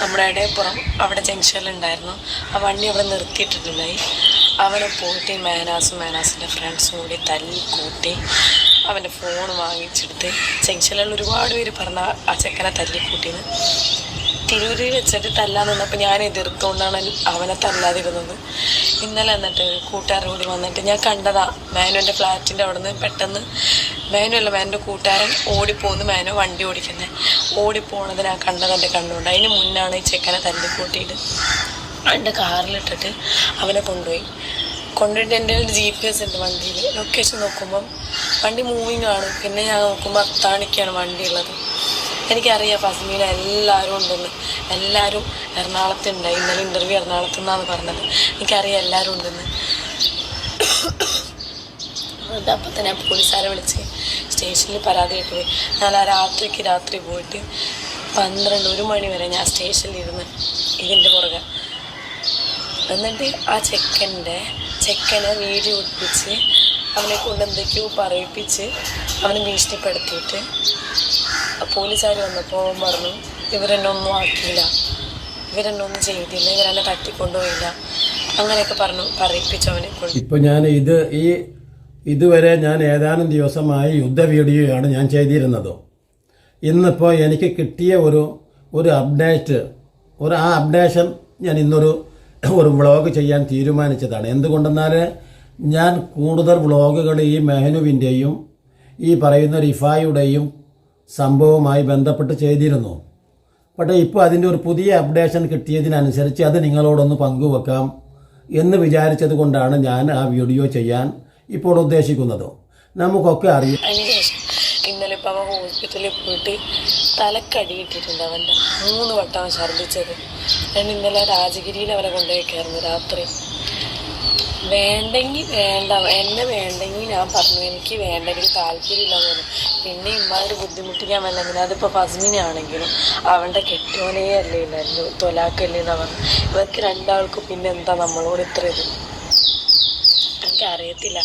നമ്മുടെ ഇടയപ്പുറം അവിടെ ജംഗ്ഷനിലുണ്ടായിരുന്നു. ആ വണ്ടി അവിടെ നിർത്തിയിട്ടിട്ടുണ്ടായി. അവനെ പോയിട്ട് മേനാസിൻ്റെ ഫ്രണ്ട്സും കൂടി തല്ലി കൂട്ടി അവൻ്റെ ഫോൺ വാങ്ങിച്ചെടുത്ത് ജംഗ്ഷനിലുള്ള ഒരുപാട് പേര് പറഞ്ഞ ആ ചെക്കനെ തല്ലിക്കൂട്ടിന്ന്. തിരൂരിൽ വെച്ചിട്ട് തല്ലാൻ നിന്നപ്പോൾ ഞാൻ എതിർത്തുകൊണ്ടാണ് അവനെ തല്ലാതിരുന്നത്. ഇന്നലെ എന്നിട്ട് കൂട്ടുകാരൻ കൂടി വന്നിട്ട് ഞാൻ കണ്ടതാ മാനുവിൻ്റെ ഫ്ലാറ്റിൻ്റെ അവിടെ നിന്ന് പെട്ടെന്ന് മാനുവിൻ്റെ കൂട്ടുകാരൻ ഓടിപ്പോകുന്നു. മാനു വണ്ടി ഓടിക്കുന്നത് ഓടിപ്പോണത് ഞാൻ കണ്ടത് എൻ്റെ കണ്ടുകൊണ്ട്. അതിന് മുന്നാണ് ഈ ചെക്കനെ തല്ലിക്കൂട്ടിയിട്ട് എൻ്റെ കാറിലിട്ടിട്ട് അവനെ കൊണ്ടുപോയിട്ട് എൻ്റെ ഒരു GPS ഉണ്ട് വണ്ടിയിൽ. ലൊക്കേഷൻ നോക്കുമ്പം വണ്ടി മൂവിങ് ആണ്. പിന്നെ ഞാൻ നോക്കുമ്പോൾ അത്താണിക്കാണ് വണ്ടി ഉള്ളത്. എനിക്കറിയാം ഫസ്മീന എല്ലാവരും ഉണ്ടെന്ന്. എല്ലാവരും എറണാകുളത്തുണ്ടായി. ഇന്നലെ ഇൻ്റർവ്യൂ എറണാകുളത്തു നിന്നാണ് പറഞ്ഞത്. എനിക്കറിയാം എല്ലാവരും ഉണ്ടെന്ന്. അപ്പം തന്നെ പോലീസുകാരെ വിളിച്ച് സ്റ്റേഷനിൽ പരാതി ഇട്ട് പോയി. ഞാൻ ആ രാത്രി പോയിട്ട് 1 മണി വരെ ഞാൻ സ്റ്റേഷനിലിരുന്ന് ഇതിൻ്റെ പുറകെ. എന്നിട്ട് ആ ചെക്കനെ വീഡിയോ ഒട്ടിച്ച് അവനെ കൊണ്ട് എന്തൊക്കെയോ പറയിപ്പിച്ച് അവനെ ഭീഷണിപ്പെടുത്തിയിട്ട് പോലീസുകാർ വന്നപ്പോൾ പറഞ്ഞു ഇവരെന്നെ ഒന്നും ആക്കിയില്ല, ഇവരെന്നെ ഒന്നും ചെയ്തില്ല, ഇവരെന്നെ തട്ടിക്കൊണ്ടുപോയില്ല, അങ്ങനെയൊക്കെ പറയിപ്പിച്ചു അവനെ കൊണ്ട്. ഇപ്പം ഞാൻ ഇതുവരെ ഞാൻ ഏതാനും ദിവസമായി യുദ്ധ വീഡിയോയാണ് ഞാൻ ചെയ്തിരുന്നത്. ഇന്നിപ്പോൾ എനിക്ക് കിട്ടിയ ഒരു അപ്ഡേറ്റ്, ആ അപ്ഡേഷൻ ഞാൻ ഇന്നൊരു വ്ളോഗ് ചെയ്യാൻ തീരുമാനിച്ചതാണ്. എന്തുകൊണ്ടെന്നാൽ ഞാൻ കൂടുതൽ വ്ളോഗുകൾ ഈ മെഹനുവിൻ്റെയും ഈ പറയുന്ന റിഫായുടെയും സംഭവവുമായി ബന്ധപ്പെട്ട് ചെയ്തിരുന്നു. പക്ഷേ ഇപ്പോൾ അതിൻ്റെ ഒരു പുതിയ അപ്ഡേഷൻ കിട്ടിയതിനനുസരിച്ച് അത് നിങ്ങളോടൊന്ന് പങ്കുവെക്കാം എന്ന് വിചാരിച്ചത് കൊണ്ടാണ് ഞാൻ ആ വീഡിയോ ചെയ്യാൻ ഇപ്പോൾ ഉദ്ദേശിക്കുന്നത്. നമുക്കൊക്കെ അറിയാം, ഇന്നലെ ഇപ്പോൾ അവൻ ഹോസ്പിറ്റലിൽ പോയിട്ട് തലക്കടിയിട്ടിട്ടുണ്ട്. അവൻ്റെ 3 വട്ടം അവൻ ഛർദ്ദിച്ചത്. ഞാൻ ഇന്നലെ രാജഗിരിയിൽ അവരെ കൊണ്ടുപോയിക്കായിരുന്നു രാത്രി. വേണ്ടെങ്കിൽ വേണ്ട, എന്നെ വേണ്ടെങ്കിൽ ഞാൻ പറഞ്ഞു എനിക്ക് വേണ്ടെങ്കിൽ താല്പര്യമില്ലെന്ന് പറഞ്ഞു. പിന്നെ ഇമ്മാതിരി ബുദ്ധിമുട്ടിക്കാൻ വല്ലെങ്കിൽ അതിപ്പോൾ ഫസ്മിനാണെങ്കിലും അവൻ്റെ കെട്ടിയോനേ അല്ലേ ഇല്ലല്ലോ, തൊലാക്കല്ലേന്നാ പറഞ്ഞു. ഇവർക്ക് രണ്ടാൾക്കും പിന്നെ എന്താ നമ്മളോട് ഇത്ര ഇത് എനിക്കറിയത്തില്ല.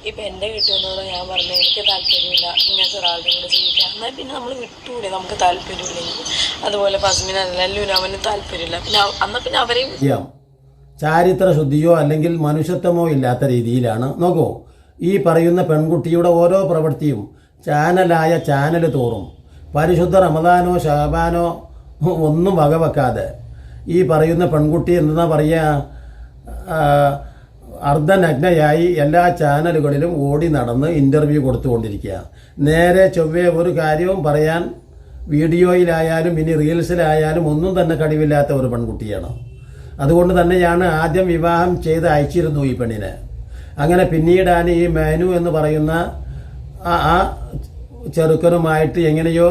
ഇപ്പം എൻ്റെ കെട്ടിയോനോട് ഞാൻ പറഞ്ഞു എനിക്ക് താല്പര്യമില്ല ഇങ്ങനത്തെ ഒരാളുടെ കൂടെ ജീവിക്കാം. എന്നാൽ പിന്നെ നമ്മൾ വിട്ടുകൂടെ നമുക്ക് താല്പര്യമില്ലെങ്കിൽ. അതുപോലെ ഫസ്മിനല്ലല്ലോ അവന് താല്പര്യമില്ല. പിന്നെ അവരെയും ചാരിത്ര ശുദ്ധിയോ അല്ലെങ്കിൽ മനുഷ്യത്വമോ ഇല്ലാത്ത രീതിയിലാണ്. നോക്കൂ, ഈ പറയുന്ന പെൺകുട്ടിയുടെ ഓരോ പ്രവൃത്തിയും ചാനൽ തോറും പരിശുദ്ധ റമദാനോ ഷാബാനോ ഒന്നും വകവെക്കാതെ ഈ പറയുന്ന പെൺകുട്ടി എന്താ പറയുക, അർദ്ധനഗ്നയായി എല്ലാ ചാനലുകളിലും ഓടി നടന്ന് ഇൻ്റർവ്യൂ കൊടുത്തുകൊണ്ടിരിക്കുക. നേരെ ചൊവ്വേ ഒരു കാര്യവും പറയാൻ വീഡിയോയിലായാലും ഇനി റീൽസിലായാലും ഒന്നും തന്നെ കഴിവില്ലാത്ത ഒരു പെൺകുട്ടിയാണ്. അതുകൊണ്ട് തന്നെയാണ് ആദ്യം വിവാഹം ചെയ്ത് അയച്ചിരുന്നു ഈ പെണ്ണിനെ. അങ്ങനെ പിന്നീടാണ് ഈ മേനു എന്ന് പറയുന്ന ആ ചെറുക്കനുമായിട്ട് എങ്ങനെയോ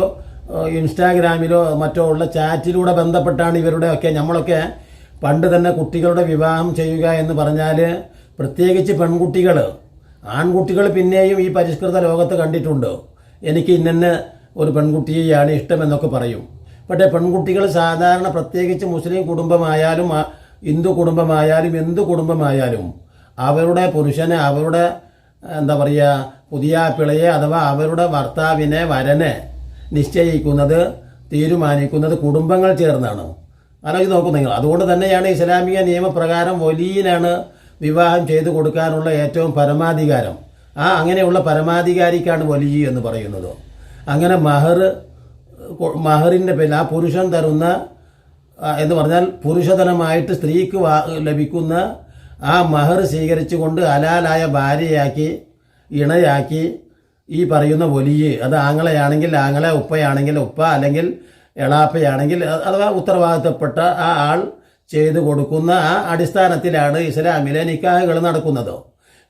ഇൻസ്റ്റാഗ്രാമിലോ മറ്റോ ഉള്ള ചാറ്റിലൂടെ ബന്ധപ്പെട്ടാണ് ഇവരുടെയൊക്കെ നമ്മളൊക്കെ പണ്ട് തന്നെ കുട്ടികളുടെ വിവാഹം ചെയ്യുക എന്ന് പറഞ്ഞാൽ പ്രത്യേകിച്ച് പെൺകുട്ടികൾ, ആൺകുട്ടികൾ പിന്നെയും ഈ പരിഷ്കൃത ലോകത്ത് കണ്ടിട്ടുണ്ട്. എനിക്ക് ഇന്നെ ഒരു പെൺകുട്ടിയെയാണ് ഇഷ്ടമെന്നൊക്കെ പറയും. പക്ഷേ പെൺകുട്ടികൾ സാധാരണ പ്രത്യേകിച്ച് മുസ്ലിം കുടുംബമായാലും ഹിന്ദു കുടുംബമായാലും എന്തു കുടുംബമായാലും അവരുടെ പുരുഷനെ, അവരുടെ എന്താ പറയുക പുതിയ പിളയെ അഥവാ അവരുടെ ഭർത്താവിനെ വരനെ നിശ്ചയിക്കുന്നത് തീരുമാനിക്കുന്നത് കുടുംബങ്ങൾ ചേർന്നാണ്. ആലോചിച്ച് നോക്കും നിങ്ങൾ. അതുകൊണ്ട് തന്നെയാണ് ഇസ്ലാമിക നിയമപ്രകാരം വലിയനാണ് വിവാഹം ചെയ്തു കൊടുക്കാനുള്ള ഏറ്റവും പരമാധികാരം. അങ്ങനെയുള്ള പരമാധികാരിക്കാണ് വലിയ എന്ന് പറയുന്നത്. അങ്ങനെ മഹറിൻ്റെ പേരിൽ ആ പുരുഷൻ തരുന്ന എന്ന് പറഞ്ഞാൽ പുരുഷധനമായിട്ട് സ്ത്രീക്ക് ലഭിക്കുന്ന ആ മഹർ സ്വീകരിച്ചുകൊണ്ട് ഹലാലായ ഭാര്യയാക്കി ഇണയാക്കി ഈ പറയുന്ന വലിയ, അത് ആങ്ങളയാണെങ്കിൽ ആങ്ങള, ഉപ്പയാണെങ്കിൽ ഉപ്പ, അല്ലെങ്കിൽ എളാപ്പയാണെങ്കിൽ അഥവാ ഉത്തരവാദിത്തപ്പെട്ട ആ ആൾ ചെയ്തു കൊടുക്കുന്ന ആ അടിസ്ഥാനത്തിലാണ് ഇസ്ലാമിലെ നിക്കാഹുകൾ നടക്കുന്നത്.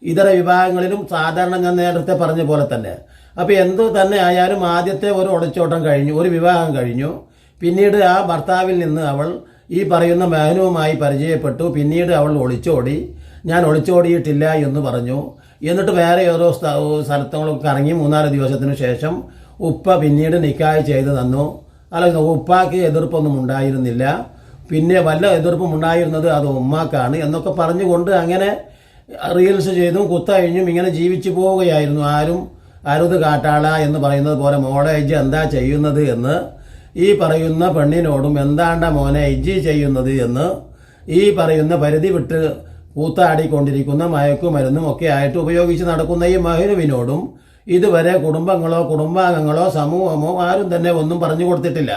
ഇതര വിഭാഗങ്ങളിലും സാധാരണ ഞാൻ നേരത്തെ പറഞ്ഞ പോലെ തന്നെ. അപ്പോൾ എന്തു തന്നെ ആയാലും ആദ്യത്തെ ഒരു ഒളിച്ചോട്ടം കഴിഞ്ഞു, ഒരു വിവാഹം കഴിഞ്ഞു. പിന്നീട് ആ ഭർത്താവിൽ നിന്ന് അവൾ ഈ പറയുന്ന മേനുവുമായി പരിചയപ്പെട്ടു. പിന്നീട് അവൾ ഒളിച്ചോടി. ഞാൻ ഒളിച്ചോടിയിട്ടില്ല എന്ന് പറഞ്ഞു. എന്നിട്ട് വേറെ ഓരോ സ്ഥലത്തുകളൊക്കെ ഇറങ്ങി 3-4 ദിവസത്തിന് ശേഷം ഉപ്പ പിന്നീട് നിക്കാഹ് ചെയ്ത് തന്നു. അല്ലെങ്കിൽ ഉപ്പാക്ക് എതിർപ്പൊന്നും ഉണ്ടായിരുന്നില്ല. പിന്നെ വല്ല എതിർപ്പും ഉണ്ടായിരുന്നത് അത് ഉമ്മാക്കാണ് എന്നൊക്കെ പറഞ്ഞുകൊണ്ട് അങ്ങനെ റീൽസ് ചെയ്തും കുത്തഴിഞ്ഞും ഇങ്ങനെ ജീവിച്ചു പോവുകയായിരുന്നു. ആരും അരുത് കാട്ടാള എന്ന് പറയുന്നത് പോലെ മോളെ എന്താ ചെയ്യുന്നത് എന്ന് ഈ പറയുന്ന പെണ്ണിനോടും എന്താണ്ട മോനെ ഇജ്ജി ചെയ്യുന്നത് എന്ന് ഈ പറയുന്ന പരിധി വിട്ട് കൂത്താടിക്കൊണ്ടിരിക്കുന്ന മയക്കുമരുന്നും ഒക്കെ ആയിട്ട് ഉപയോഗിച്ച് നടക്കുന്ന ഈ മഹ്നുവിനോടും ഇതുവരെ കുടുംബങ്ങളോ കുടുംബാംഗങ്ങളോ സമൂഹമോ ആരും തന്നെ ഒന്നും പറഞ്ഞു കൊടുത്തിട്ടില്ല.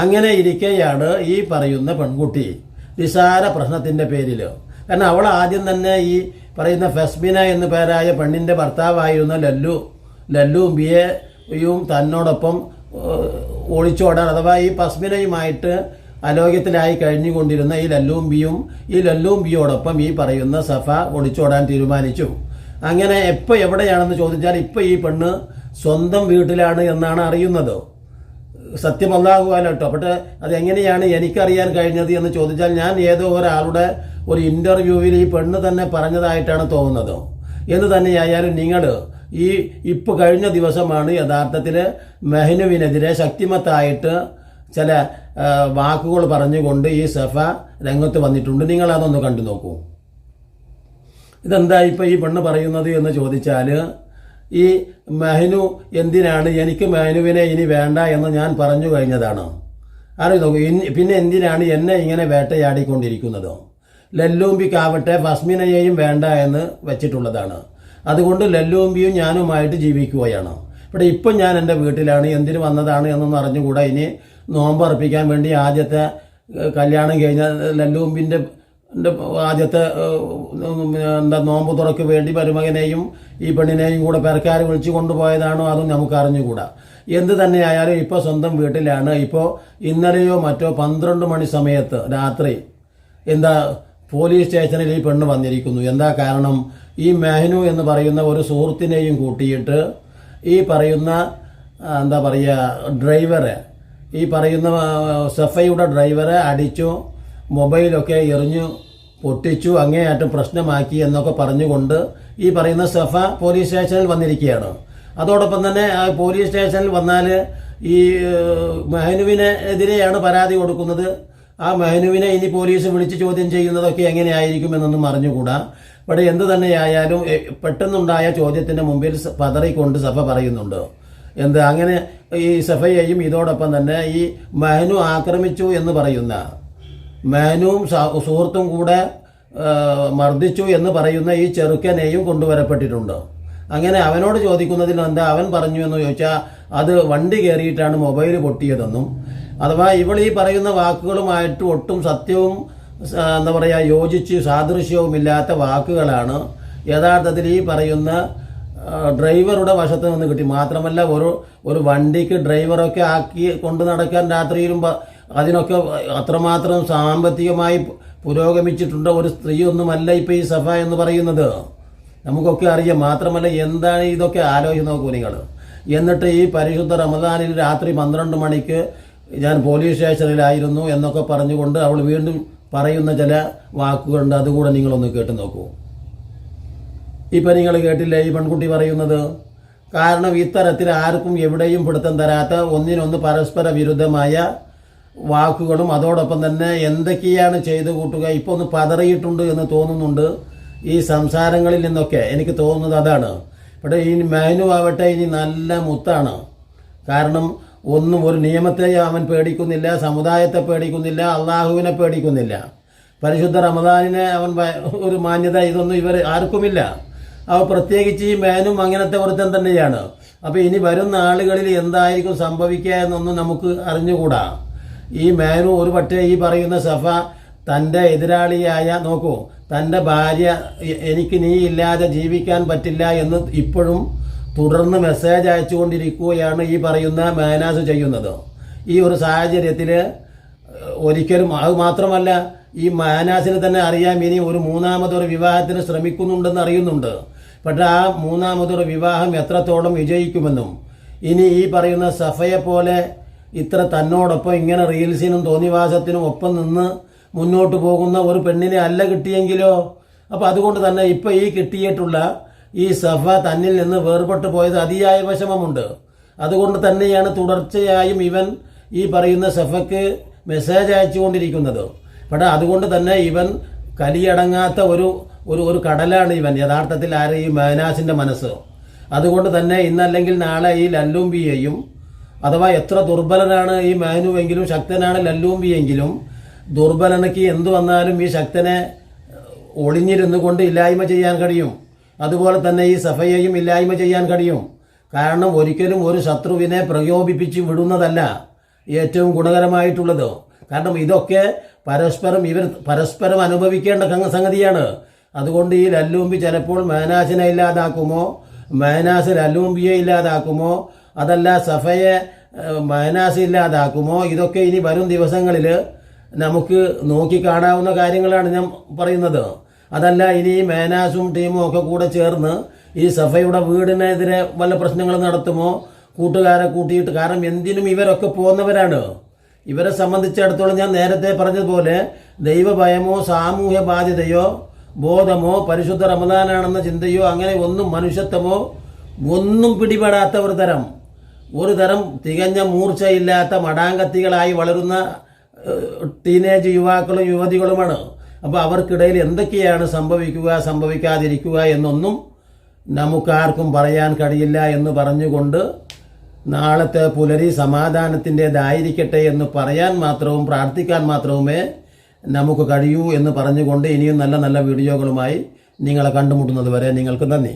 അങ്ങനെ ഇരിക്കെയാണ് ഈ പറയുന്ന പെൺകുട്ടി നിസാര പ്രശ്നത്തിൻ്റെ പേരിൽ, കാരണം അവൾ ആദ്യം തന്നെ ഈ പറയുന്ന ഫസ്മിന എന്ന് പേരായ പെണ്ണിൻ്റെ ഭർത്താവായിരുന്ന ലല്ലുംബിയെയും തന്നോടൊപ്പം ഒളിച്ചോടാൻ അഥവാ ഈ ഫസ്മിനയുമായിട്ട് അലോക്യത്തിലായി കഴിഞ്ഞുകൊണ്ടിരുന്ന ഈ ലല്ലുംബിയോടൊപ്പം ഈ പറയുന്ന സഫ ഒളിച്ചോടാൻ തീരുമാനിച്ചു. അങ്ങനെ എപ്പോൾ എവിടെയാണെന്ന് ചോദിച്ചാൽ ഇപ്പോൾ ഈ പെണ്ണ് സ്വന്തം വീട്ടിലാണ് എന്നാണ് അറിയുന്നത്. സത്യം അല്ലാഹുവാലോ കേട്ടോ. പക്ഷേ അതെങ്ങനെയാണ് എനിക്കറിയാൻ കഴിഞ്ഞത് എന്ന് ചോദിച്ചാൽ ഞാൻ ഏതോ ഒരാളുടെ ഒരു ഇൻ്റർവ്യൂവിൽ ഈ പെണ്ണ് തന്നെ പറഞ്ഞതായിട്ടാണ് തോന്നുന്നത്. എന്ന് തന്നെയായാലും നിങ്ങൾ ഇപ്പോൾ കഴിഞ്ഞ ദിവസമാണ് യഥാർത്ഥത്തിൽ മെഹ്നുവിനെതിരെ ശക്തിമത്തായിട്ട് ചില വാക്കുകൾ പറഞ്ഞുകൊണ്ട് ഈ സഫ രംഗത്ത് വന്നിട്ടുണ്ട്. നിങ്ങളതൊന്ന് കണ്ടു നോക്കൂ. ഇതെന്താ ഇപ്പോൾ ഈ പെണ്ണ് പറയുന്നത് എന്ന് ചോദിച്ചാൽ, ഈ മെഹ്നു എന്തിനാണ് എനിക്ക് മെഹ്നുവിനെ ഇനി വേണ്ട എന്ന് ഞാൻ പറഞ്ഞു കഴിഞ്ഞതാണ്. അറിയ നോക്കൂ, പിന്നെ എന്തിനാണ് എന്നെ ഇങ്ങനെ വേട്ടയാടിക്കൊണ്ടിരിക്കുന്നത്? ലല്ലുംബിക്കാവട്ടെ ഫസ്മിനയെയും വേണ്ട എന്ന് വെച്ചിട്ടുള്ളതാണ്. അതുകൊണ്ട് ലല്ലുംബിയും ഞാനുമായിട്ട് ജീവിക്കുകയാണ്. ഇവിടെ ഇപ്പം ഞാൻ എൻ്റെ വീട്ടിലാണ്, എന്തിനു വന്നതാണ് എന്നൊന്നും അറിഞ്ഞുകൂടാ. ഇനി നോമ്പ് അർപ്പിക്കാൻ വേണ്ടി ആദ്യത്തെ കല്യാണം കഴിഞ്ഞ ലല്ലുംബിൻ്റെ ആദ്യത്തെ നോമ്പ് തുറക്ക് വേണ്ടി മരുമകനെയും ഈ പെണ്ണിനെയും കൂടെ പെരക്കാർ വിളിച്ചു കൊണ്ടുപോയതാണോ അതും നമുക്ക് അറിഞ്ഞുകൂടാ. എന്ത് തന്നെയായാലും ഇപ്പോൾ സ്വന്തം വീട്ടിലാണ്. ഇപ്പോൾ ഇന്നലെയോ മറ്റോ 12 മണി സമയത്ത് രാത്രി പോലീസ് സ്റ്റേഷനിൽ ഈ പെണ്ണ് വന്നിരിക്കുന്നു. എന്താ കാരണം? ഈ മെഹ്നു എന്ന് പറയുന്ന ഒരു സുഹൃത്തിനെയും കൂട്ടിയിട്ട് ഈ പറയുന്ന ഡ്രൈവറെ, ഈ പറയുന്ന സഫയുടെ ഡ്രൈവറെ അടിച്ചു, മൊബൈലൊക്കെ എറിഞ്ഞു പൊട്ടിച്ചു, അങ്ങേയറ്റം പ്രശ്നമാക്കി എന്നൊക്കെ പറഞ്ഞുകൊണ്ട് ഈ പറയുന്ന സഫ പോലീസ് സ്റ്റേഷനിൽ വന്നിരിക്കുകയാണ്. അതോടൊപ്പം തന്നെ ആ പോലീസ് സ്റ്റേഷനിൽ വന്നാൽ ഈ മെഹ്നുവിനെതിരെയാണ് പരാതി കൊടുക്കുന്നത്. ആ മെഹ്നുവിനെ ഇനി പോലീസ് വിളിച്ച് ചോദ്യം ചെയ്യുന്നതൊക്കെ എങ്ങനെയായിരിക്കും എന്നൊന്നും അറിഞ്ഞുകൂടാ. പക്ഷേ എന്ത് തന്നെയായാലും പെട്ടെന്നുണ്ടായ ചോദ്യത്തിൻ്റെ മുമ്പിൽ പതറിക്കൊണ്ട് സഫ പറയുന്നുണ്ട്. അങ്ങനെ ഈ സഫയെയും ഇതോടൊപ്പം തന്നെ ഈ മെഹ്നു ആക്രമിച്ചു എന്ന് പറയുന്ന, മെഹ്നുവും സുഹൃത്തും കൂടെ മർദ്ദിച്ചു എന്ന് പറയുന്ന ഈ ചെറുക്കനെയും കൊണ്ടുവരപ്പെട്ടിട്ടുണ്ട്. അങ്ങനെ അവനോട് ചോദിക്കുന്നതിൽ അവൻ പറഞ്ഞു എന്ന് ചോദിച്ചാൽ അത് വണ്ടി കയറിയിട്ടാണ് മൊബൈൽ പൊട്ടിയതെന്നും, അഥവാ ഇവൾ ഈ പറയുന്ന വാക്കുകളുമായിട്ട് ഒട്ടും സത്യവും യോജിച്ച് സാദൃശ്യവുമില്ലാത്ത വാക്കുകളാണ് യഥാർത്ഥത്തിൽ ഈ പറയുന്ന ഡ്രൈവറുടെ വശത്ത് നിന്ന് കിട്ടി. മാത്രമല്ല ഒരു വണ്ടിക്ക് ഡ്രൈവറൊക്കെ ആക്കി കൊണ്ടു നടക്കാൻ രാത്രിയിലും അതിനൊക്കെ അത്രമാത്രം സാമ്പത്തികമായി പുരോഗമിച്ചിട്ടുണ്ട് ഒരു സ്ത്രീയൊന്നുമല്ല ഇപ്പോൾ ഈ സഫ എന്ന് പറയുന്നത്. നമുക്കൊക്കെ അറിയാം. മാത്രമല്ല എന്താണ് ഇതൊക്കെ ആലോചിച്ച് നോക്കൂ നിങ്ങൾ. എന്നിട്ട് ഈ പരിശുദ്ധ റമദാനിൽ രാത്രി 12 മണിക്ക് ഞാൻ പോലീസ് സ്റ്റേഷനിലായിരുന്നു എന്നൊക്കെ പറഞ്ഞുകൊണ്ട് അവൾ വീണ്ടും പറയുന്ന ചില വാക്കുകളുണ്ട്. അതുകൂടെ നിങ്ങളൊന്ന് കേട്ട് നോക്കൂ. ഇപ്പം നിങ്ങൾ കേട്ടില്ലേ ഈ പെൺകുട്ടി പറയുന്നത്? കാരണം ഇത്തരത്തിൽ ആർക്കും എവിടെയും പിടുത്തം തരാത്ത ഒന്നിനൊന്ന് പരസ്പര വിരുദ്ധമായ വാക്കുകളും അതോടൊപ്പം തന്നെ എന്തൊക്കെയാണ് ചെയ്തു കൂട്ടുക. ഇപ്പോൾ ഒന്ന് പതറിയിട്ടുണ്ട് എന്ന് തോന്നുന്നുണ്ട് ഈ സംസാരങ്ങളിൽ നിന്നൊക്കെ. എനിക്ക് തോന്നുന്നത് അതാണ്. പക്ഷേ ഈ മെഹ്നു ആവട്ടെ ഇനി നല്ല മുത്താണ്. കാരണം ഒന്നും ഒരു നിയമത്തെ അവൻ പേടിക്കുന്നില്ല, സമുദായത്തെ പേടിക്കുന്നില്ല, അള്ളാഹുവിനെ പേടിക്കുന്നില്ല, പരിശുദ്ധ റമദാനിനെ അവൻ ഒരു മാന്യത ഇതൊന്നും ഇവർ ആർക്കുമില്ല. അവ പ്രത്യേകിച്ച് ഈ മെഹ്നും അങ്ങനത്തെ ഒരുത്തൻ തന്നെയാണ്. അപ്പോൾ ഇനി വരുന്ന ആളുകളിൽ എന്തായിരിക്കും സംഭവിക്കുക എന്നൊന്നും നമുക്ക് അറിഞ്ഞുകൂടാ. ഈ മെഹ്നു ഒരു പക്ഷേ ഈ പറയുന്ന സഫ തൻ്റെ എതിരാളിയായ നോക്കൂ, തൻ്റെ ഭാര്യ എനിക്ക് നീ ഇല്ലാതെ ജീവിക്കാൻ പറ്റില്ല എന്ന് ഇപ്പോഴും തുടർന്ന് മെസ്സേജ് അയച്ചുകൊണ്ടിരിക്കുകയാണ് ഈ പറയുന്ന മേനാസ് ചെയ്യുന്നത്. ഈ ഒരു സാഹചര്യത്തിൽ ഒരിക്കലും അത് മാത്രമല്ല, ഈ മേനാസിന് തന്നെ അറിയാം ഇനി ഒരു മൂന്നാമതൊരു വിവാഹത്തിന് ശ്രമിക്കുന്നുണ്ടെന്ന് അറിയുന്നുണ്ട്. പക്ഷേ ആ മൂന്നാമതൊരു വിവാഹം എത്രത്തോളം വിജയിക്കുമെന്നും, ഇനി ഈ പറയുന്ന സഫയെ പോലെ ഇത്ര തന്നോടൊപ്പം ഇങ്ങനെ റീൽസിനും തോന്നിവാസത്തിനും ഒപ്പം നിന്ന് മുന്നോട്ട് പോകുന്ന ഒരു പെണ്ണിനെ അല്ല കിട്ടിയെങ്കിലോ. അപ്പോൾ അതുകൊണ്ട് തന്നെ ഇപ്പം ഈ കിട്ടിയിട്ടുള്ള ഈ സഫ തന്നിൽ നിന്ന് വേർപെട്ടു പോയത് അതിയായ വിഷമമുണ്ട്. അതുകൊണ്ട് തന്നെയാണ് തുടർച്ചയായും ഇവൻ ഈ പറയുന്ന സഫയ്ക്ക് മെസ്സേജ് അയച്ചുകൊണ്ടിരിക്കുന്നത്. പക്ഷേ അതുകൊണ്ട് തന്നെ ഇവൻ കലിയടങ്ങാത്ത ഒരു കടലാണ് ഇവൻ യഥാർത്ഥത്തിൽ ഈ മേനാസിൻ്റെ മനസ്സ്. അതുകൊണ്ട് തന്നെ ഇന്നല്ലെങ്കിൽ നാളെ ഈ ലല്ലുംബിയെയും അഥവാ എത്ര ദുർബലനാണ് ഈ മാനുവെങ്കിലും ശക്തനാണ് ലല്ലൂമ്പി എങ്കിലും ദുർബലനയ്ക്ക് എന്തു വന്നാലും ഈ ശക്തനെ ഒളിഞ്ഞിരുന്നു കൊണ്ട് ഇല്ലായ്മ ചെയ്യാൻ കഴിയും. അതുപോലെ തന്നെ ഈ സഫയെയും ഇല്ലായ്മ ചെയ്യാൻ കഴിയും. കാരണം ഒരിക്കലും ഒരു ശത്രുവിനെ പ്രകോപിപ്പിച്ച് വിടുന്നതല്ല ഏറ്റവും ഗുണകരമായിട്ടുള്ളത്. കാരണം ഇതൊക്കെ ഇവർ പരസ്പരം അനുഭവിക്കേണ്ട സംഗതിയാണ്. അതുകൊണ്ട് ഈ ലല്ലൂമ്പി ചിലപ്പോൾ മേനാസിനെ ഇല്ലാതാക്കുമോ, മേനാസ് ലല്ലൂമ്പിയെ ഇല്ലാതാക്കുമോ, അതല്ല സഫയെ മേനാസ് ഇല്ലാതാക്കുമോ, ഇതൊക്കെ ഇനി വരും ദിവസങ്ങളിൽ നമുക്ക് നോക്കിക്കാണാവുന്ന കാര്യങ്ങളാണ് ഞാൻ പറയുന്നത്. അതല്ല ഇനി മേനാസും ടീമും ഒക്കെ കൂടെ ചേർന്ന് ഈ സഫയുടെ വീടിനെതിരെ വല്ല പ്രശ്നങ്ങൾ നടത്തുമോ, കൂട്ടുകാരെ കൂട്ടിയിട്ട്. കാരണം എന്തിനും ഇവരൊക്കെ പോകുന്നവരാണ്. ഇവരെ സംബന്ധിച്ചിടത്തോളം ഞാൻ നേരത്തെ പറഞ്ഞതുപോലെ ദൈവഭയമോ സാമൂഹ്യ ബാധ്യതയോ ബോധമോ പരിശുദ്ധ റമദാനാണെന്ന ചിന്തയോ അങ്ങനെ ഒന്നും മനുഷ്യത്വമോ ഒന്നും പിടിപെടാത്ത ഒരു തരം തികഞ്ഞ മൂർച്ചയില്ലാത്ത മടാങ്കത്തികളായി വളരുന്ന ടീനേജ് യുവാക്കളും യുവതികളുമാണ്. അപ്പോൾ അവർക്കിടയിൽ എന്തൊക്കെയാണ് സംഭവിക്കാതിരിക്കുക എന്നൊന്നും നമുക്കാർക്കും പറയാൻ കഴിയില്ല എന്ന് പറഞ്ഞുകൊണ്ട് നാളത്തെ പുലരി സമാധാനത്തിൻ്റെതായിരിക്കട്ടെ എന്ന് പറയാൻ മാത്രവും പ്രാർത്ഥിക്കാൻ മാത്രവുമേ നമുക്ക് കഴിയൂ എന്ന് പറഞ്ഞുകൊണ്ട് ഇനിയും നല്ല നല്ല വീഡിയോകളുമായി നിങ്ങളെ കണ്ടുമുട്ടുന്നത് വരെ നിങ്ങൾക്ക് നന്ദി.